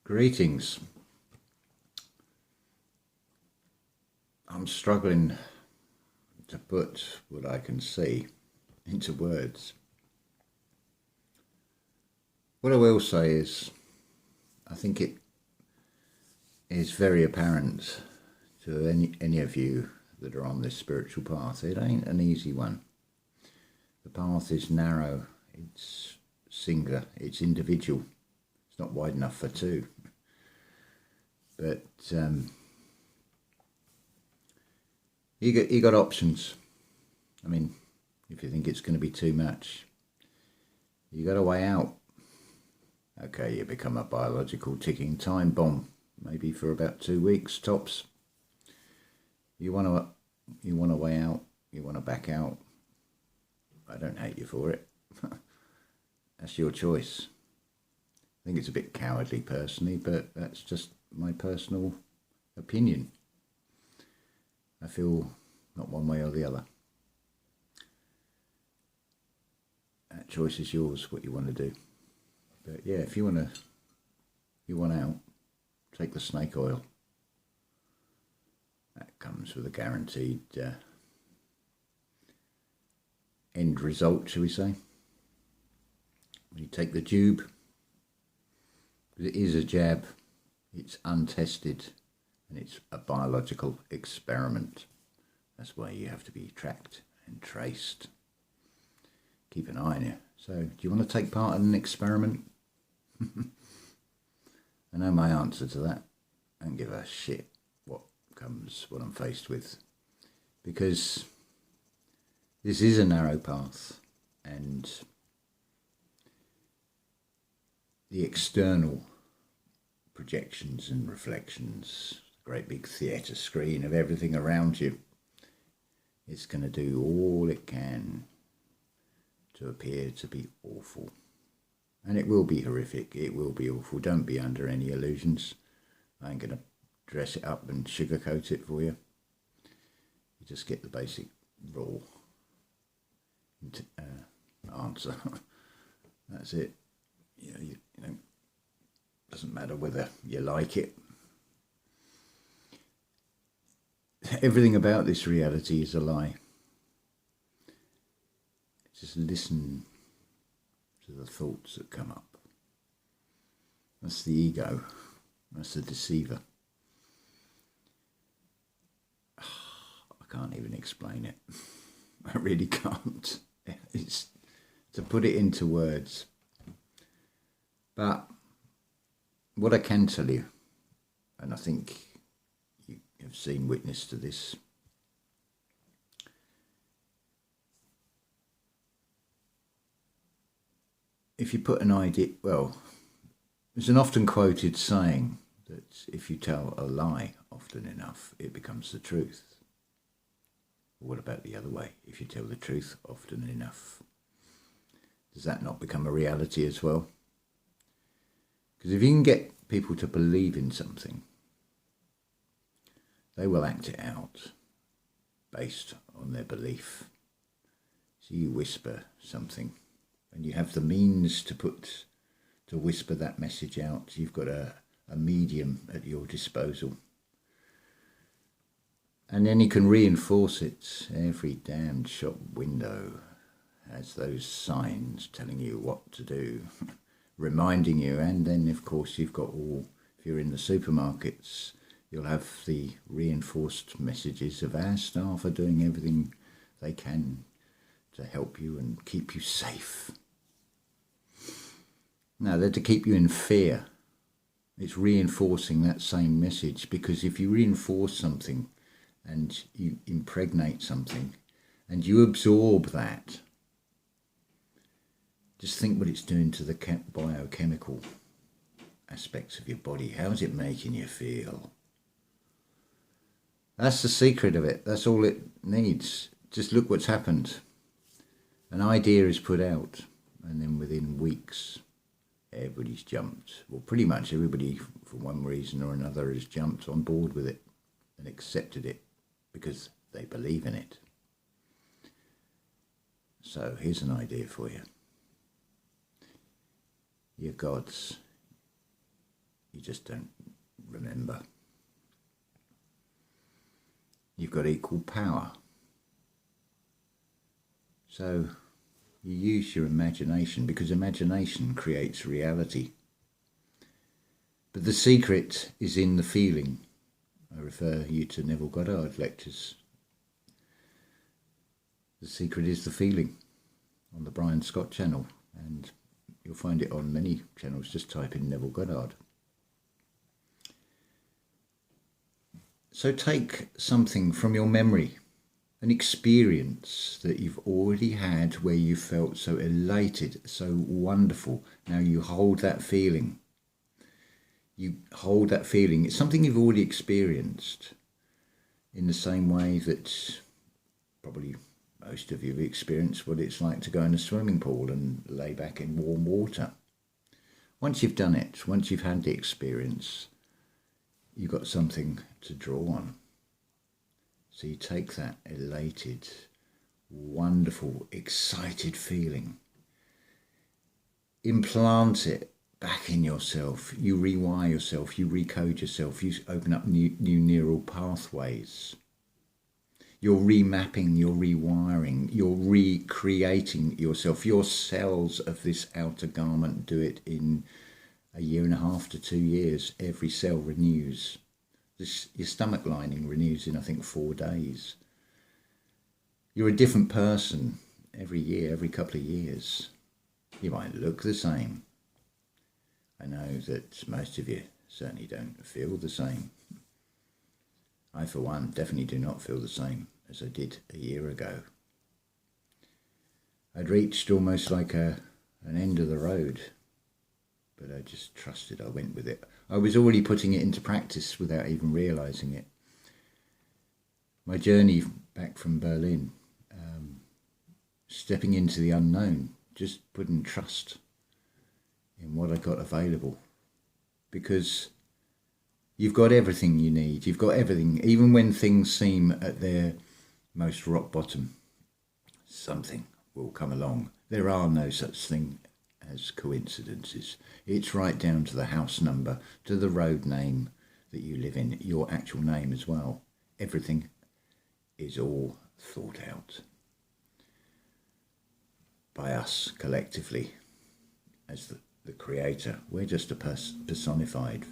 Greetings. I'm struggling to put what I can see into words. What I will say is, I think it is very apparent to any of you that are on this spiritual path. It ain't an easy one. The path is narrow, it's singular, it's individual. It's not wide enough for two. But you got options. I mean, if you think it's going to be too much, you got a way out. Okay, you become a biological ticking time bomb, maybe for about 2 weeks tops. You want a way out. You want to back out. I don't hate you for it. That's your choice. I think it's a bit cowardly personally, but that's just my personal opinion. I feel not one way or the other. That choice is yours, what you want to do. But yeah, if you want out, take the snake oil. That comes with a guaranteed end result, shall we say. When you take the tube, because it is a jab, it's untested, and it's a biological experiment. That's why you have to be tracked and traced. Keep an eye on you. So, do you want to take part in an experiment? I know my answer to that. I don't give a shit what I'm faced with. Because this is a narrow path, and the external projections and reflections, great big theatre screen of everything around you, it's going to do all it can to appear to be awful. And it will be horrific, it will be awful. Don't be under any illusions. I ain't going to dress it up and sugarcoat it for you. You just get the basic raw answer. That's it. You know, doesn't matter whether you like it. Everything about this reality is a lie. Just listen to the thoughts that come up. That's the ego. That's the deceiver. I can't even explain it. I really can't. It's to put it into words. But what I can tell you, and I think you have seen witness to this, if you put an idea, well, there's an often quoted saying that if you tell a lie often enough, it becomes the truth. What about the other way? If you tell the truth often enough, does that not become a reality as well? Because if you can get people to believe in something, they will act it out based on their belief. So you whisper something, and you have the means to whisper that message out. You've got a medium at your disposal. And then you can reinforce it. Every damned shop window has those signs telling you what to do, reminding you. And then, of course, you've got if you're in the supermarkets, you'll have the reinforced messages of our staff are doing everything they can to help you and keep you safe. Now, they're to keep you in fear. It's reinforcing that same message, because if you reinforce something and you impregnate something and you absorb that, just think what it's doing to the biochemical aspects of your body. How's it making you feel? That's the secret of it. That's all it needs. Just look what's happened. An idea is put out, and then within weeks, everybody's jumped. Well, pretty much everybody, for one reason or another, has jumped on board with it and accepted it because they believe in it. So here's an idea for you. You're gods. You just don't remember. You've got equal power. So you use your imagination, because imagination creates reality. But the secret is in the feeling. I refer you to Neville Goddard lectures. The secret is the feeling on the Brian Scott channel, and you'll find it on many channels. Just type in Neville Goddard. So take something from your memory, an experience that you've already had where you felt so elated, so wonderful. Now you hold that feeling. You hold that feeling. It's something you've already experienced, in the same way that probably most of you have experienced what it's like to go in a swimming pool and lay back in warm water. Once you've done it, once you've had the experience, you've got something to draw on. So you take that elated, wonderful, excited feeling, implant it back in yourself. You rewire yourself, you recode yourself, you open up new neural pathways. You're remapping, you're rewiring, you're recreating yourself. Your cells of this outer garment do it in 1.5 to 2 years. Every cell renews. Your stomach lining renews in, I think, 4 days. You're a different person every year, every couple of years. You might look the same. I know that most of you certainly don't feel the same. I, for one, definitely do not feel the same as I did a year ago. I'd reached almost like an end of the road, but I just trusted. I went with it. I was already putting it into practice without even realising it. My journey back from Berlin, stepping into the unknown, just putting trust in what I got available. Because you've got everything you need. You've got everything. Even when things seem at their most rock bottom, something will come along. There are no such thing as coincidences. It's right down to the house number, to the road name that you live in, your actual name as well. Everything is all thought out by us collectively as the creator. We're just a personified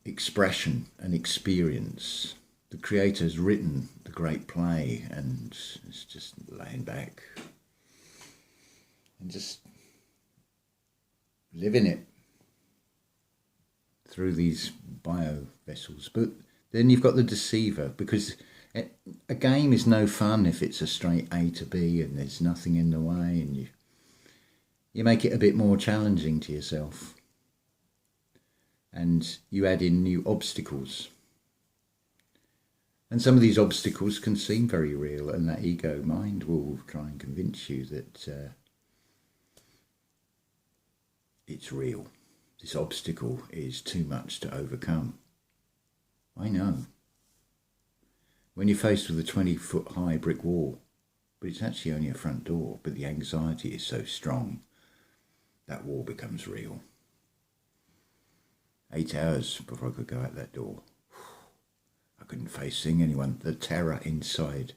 expression and experience. The creator's written the great play, and it's just laying back and just living it through these bio vessels. But then you've got the deceiver, because a game is no fun if it's a straight A to B and there's nothing in the way, and you make it a bit more challenging to yourself, and you add in new obstacles. And some of these obstacles can seem very real, and that ego mind will try and convince you that it's real. This obstacle is too much to overcome. I know. When you're faced with a 20-foot high brick wall, but it's actually only a front door, but the anxiety is so strong, that wall becomes real. 8 hours before I could go out that door. I couldn't face seeing anyone. The terror inside.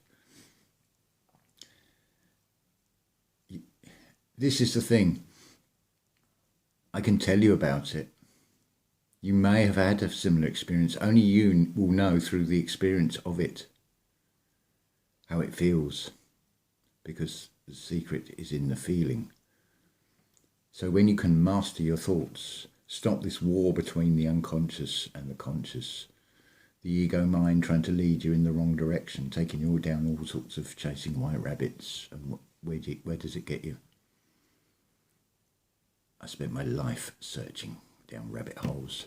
This is the thing. I can tell you about it. You may have had a similar experience. Only you will know through the experience of it how it feels, because the secret is in the feeling. So when you can master your thoughts, stop this war between the unconscious and the conscious, the ego mind trying to lead you in the wrong direction, taking you all down all sorts of chasing white rabbits, and where does it get you? I spent my life searching down rabbit holes,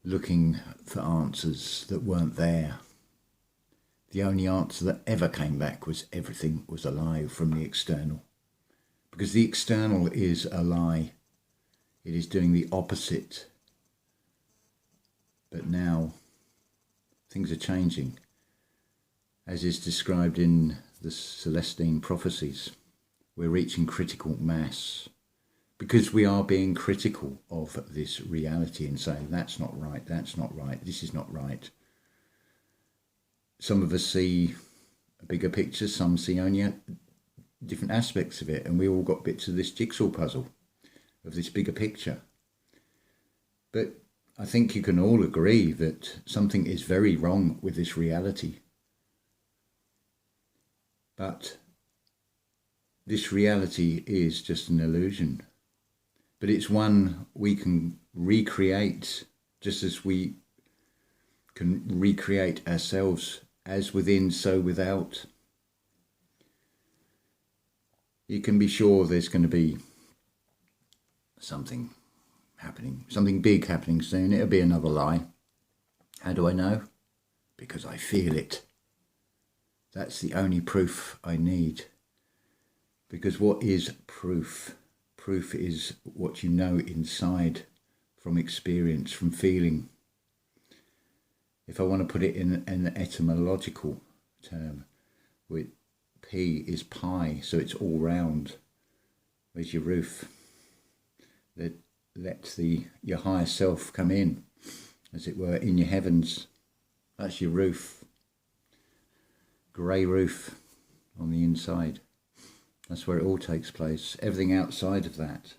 looking for answers that weren't there. The only answer that ever came back was everything was a lie from the external. Because the external is a lie. It is doing the opposite. But now things are changing, as is described in the Celestine prophecies. We're reaching critical mass. because we are being critical of this reality and saying, that's not right, this is not right. Some of us see a bigger picture, some see only different aspects of it, and we all got bits of this jigsaw puzzle of this bigger picture. But I think you can all agree that something is very wrong with this reality. But this reality is just an illusion. But it's one we can recreate, just as we can recreate ourselves, as within, so without. You can be sure there's going to be something happening, something big happening soon. It'll be another lie. How do I know? Because I feel it. That's the only proof I need. Because what is proof? Proof is what you know inside, from experience, from feeling. If I want to put it in an etymological term, P is pi, so it's all round. Where's your roof? Let your higher self come in, as it were, in your heavens. That's your roof. Grey roof on the inside. That's where it all takes place. Everything outside of that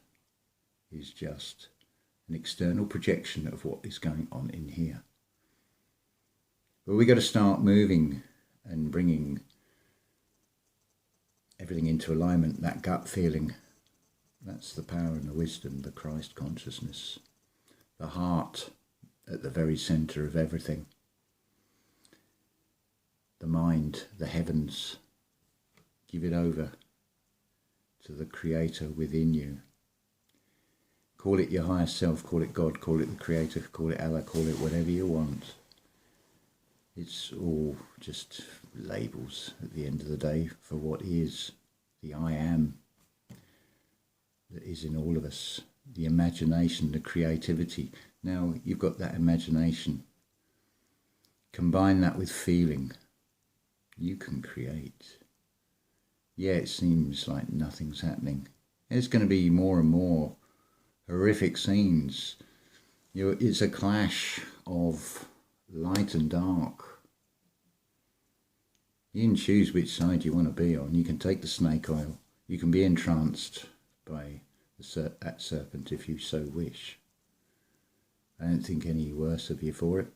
is just an external projection of what is going on in here. But we've got to start moving and bringing everything into alignment, that gut feeling. That's the power and the wisdom, the Christ consciousness, the heart at the very centre of everything, the mind, the heavens. Give it over to the Creator within you. Call it your higher self, call it God, call it the Creator, call it Allah, call it whatever you want. It's all just labels at the end of the day for what is the I am that is in all of us, the imagination, the creativity. Now you've got that imagination. Combine that with feeling. You can create. Yeah, it seems like nothing's happening. There's going to be more and more horrific scenes. It's a clash of light and dark. You can choose which side you want to be on. You can take the snake oil. You can be entranced by that serpent if you so wish. I don't think any worse of you for it.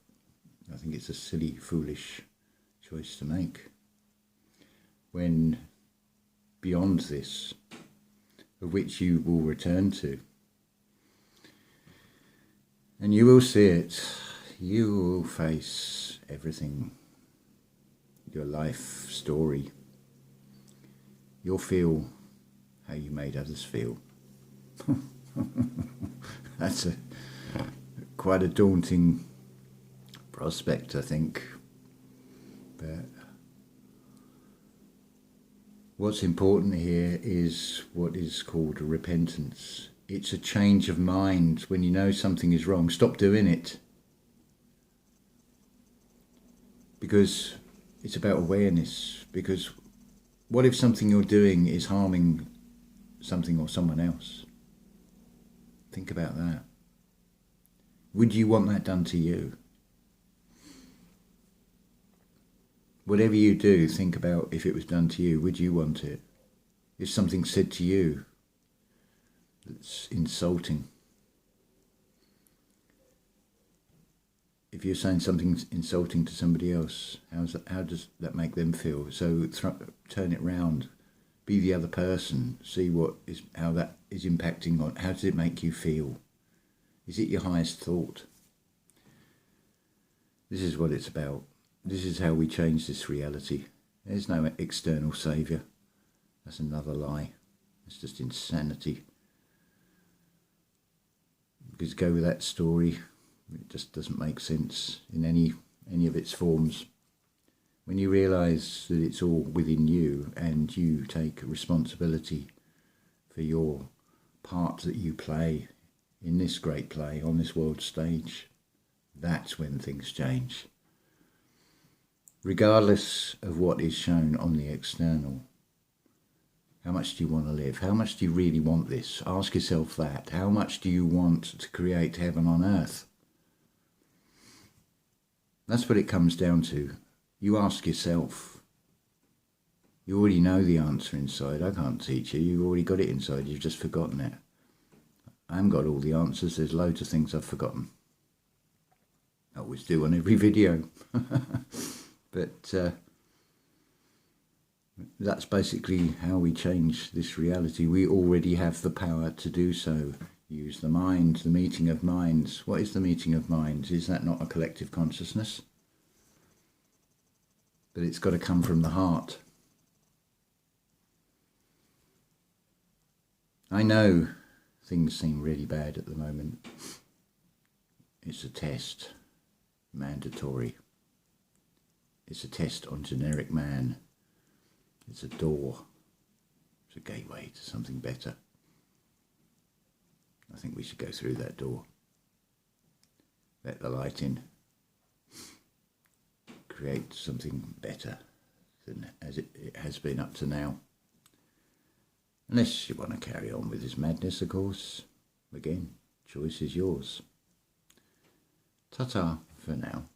I think it's a silly, foolish choice to make. When beyond this, of which you will return to, and you will see it, you will face everything, your life story. You'll feel how you made others feel. That's quite a daunting prospect, I think. But what's important here is what is called repentance. It's a change of mind. When you know something is wrong, stop doing it. Because it's about awareness. Because what if something you're doing is harming something or someone else? Think about that. Would you want that done to you? Whatever you do, think about if it was done to you, would you want it? If something said to you that's insulting. If you're saying something insulting to somebody else, how does that make them feel? So turn it round. Be the other person. See how that is impacting on. How does it make you feel? Is it your highest thought? This is what it's about. This is how we change this reality. There's no external saviour. That's another lie. It's just insanity. Because go with that story, it just doesn't make sense in any of its forms. When you realise that it's all within you and you take responsibility for your part that you play in this great play on this world stage, that's when things change. Regardless of what is shown on the external, How much do you want to live? How much do you really want this? Ask yourself that. How much do you want to create heaven on earth? That's what it comes down to. You ask yourself. You already know the answer inside. I can't teach you. You've already got it inside. You've just forgotten it. I haven't got all the answers. There's loads of things I've forgotten. I always do on every video. But that's basically how we change this reality. We already have the power to do so. Use the mind, the meeting of minds. What is the meeting of minds? Is that not a collective consciousness? But it's got to come from the heart. I know things seem really bad at the moment. It's a test, mandatory. It's a test on generic man. It's a door. It's a gateway to something better. I think we should go through that door. Let the light in. Create something better than as it has been up to now. Unless you want to carry on with this madness, of course. Again, choice is yours. Ta-ta for now.